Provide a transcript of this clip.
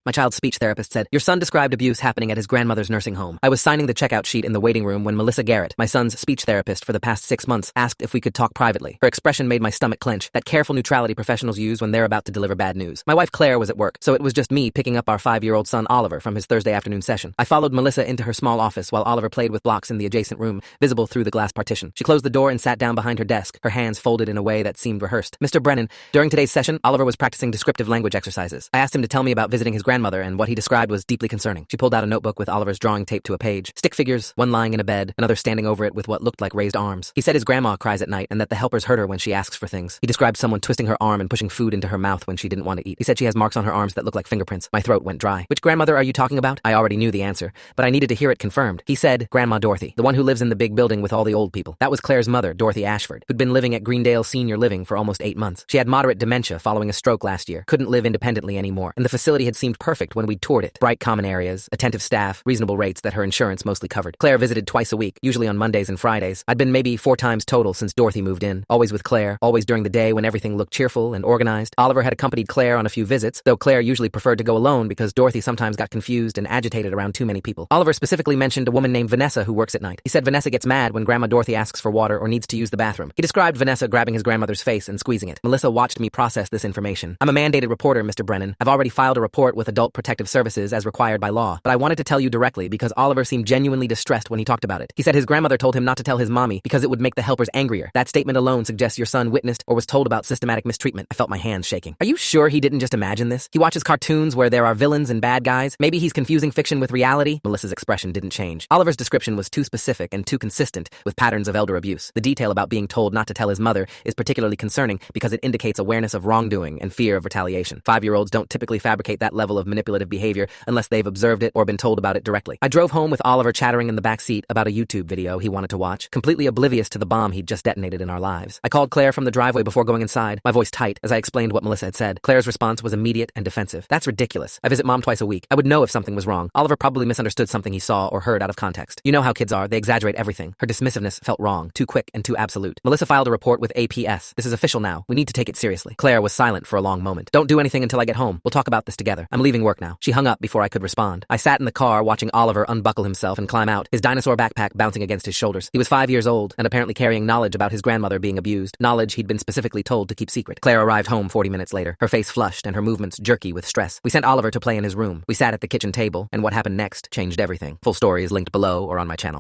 My child's speech therapist said, "Your son described abuse happening at his grandmother's nursing home." I was signing the checkout sheet in the waiting room when Melissa Garrett, my son's speech therapist for the past 6 months, asked if we could talk privately. Her expression made my stomach clench, that careful neutrality professionals use when they're about to deliver bad news. My wife Claire was at work, so it was just me picking up our 5-year-old son Oliver from his Thursday afternoon session. I followed Melissa into her small office while Oliver played with blocks in the adjacent room, visible through the glass partition. She closed the door and sat down behind her desk, her hands folded in a way that seemed rehearsed. "Mr. Brennan, during today's session, Oliver was practicing descriptive language exercises. I asked him to tell me about visiting his grandmother, and what he described was deeply concerning." She pulled out a notebook with Oliver's drawing taped to a page. Stick figures, one lying in a bed, another standing over it with what looked like raised arms. He said his grandma cries at night and that the helpers hurt her when she asks for things. He described someone twisting her arm and pushing food into her mouth when she didn't want to eat. He said she has marks on her arms that look like fingerprints. My throat went dry. "Which grandmother are you talking about?" I already knew the answer, but I needed to hear it confirmed. He said, "Grandma Dorothy, the one who lives in the big building with all the old people." That was Claire's mother, Dorothy Ashford, who'd been living at Greendale Senior Living for almost 8 months. She had moderate dementia following a stroke last year, couldn't live independently anymore, and the facility had seemed perfect when we'd toured it. Bright common areas, attentive staff, reasonable rates that her insurance mostly covered. Claire visited twice a week, usually on Mondays and Fridays. I'd been maybe 4 times total since Dorothy moved in, always with Claire, always during the day when everything looked cheerful and organized. Oliver had accompanied Claire on a few visits, though Claire usually preferred to go alone because Dorothy sometimes got confused and agitated around too many people. Oliver specifically mentioned a woman named Vanessa who works at night. He said Vanessa gets mad when Grandma Dorothy asks for water or needs to use the bathroom. He described Vanessa grabbing his grandmother's face and squeezing it. Melissa watched me process this information. "I'm a mandated reporter, Mr. Brennan. I've already filed a report with Adult Protective Services as required by law, but I wanted to tell you directly because Oliver seemed genuinely distressed when he talked about it. He said his grandmother told him not to tell his mommy because it would make the helpers angrier. That statement alone suggests your son witnessed or was told about systematic mistreatment." I felt my hands shaking. Are you sure he didn't just imagine this? He watches cartoons where there are villains and bad guys. Maybe he's confusing fiction with reality? Melissa's expression didn't change. Oliver's description was too specific and too consistent with patterns of elder abuse. The detail about being told not to tell his mother is particularly concerning because it indicates awareness of wrongdoing and fear of retaliation. 5-year-olds don't typically fabricate that level of manipulative behavior unless they've observed it or been told about it directly. I drove home with Oliver chattering in the back seat about a YouTube video he wanted to watch, completely oblivious to the bomb he'd just detonated in our lives. I called Claire from the driveway before going inside, my voice tight as I explained what Melissa had said. Claire's response was immediate and defensive. "That's ridiculous. I visit Mom twice a week. I would know if something was wrong. Oliver probably misunderstood something he saw or heard out of context. You know how kids are. They exaggerate everything." Her dismissiveness felt wrong, too quick and too absolute. Melissa filed a report with APS. "This is official now. We need to take it seriously." Claire was silent for a long moment. "Don't do anything until I get home. We'll talk about this together. I'm leaving work now." She hung up before I could respond. I sat in the car watching Oliver unbuckle himself and climb out, his dinosaur backpack bouncing against his shoulders. He was 5 years old and apparently carrying knowledge about his grandmother being abused, knowledge he'd been specifically told to keep secret. Claire arrived home 40 minutes later, her face flushed and her movements jerky with stress. We sent Oliver to play in his room. We sat at the kitchen table, and what happened next changed everything. Full story is linked below or on my channel.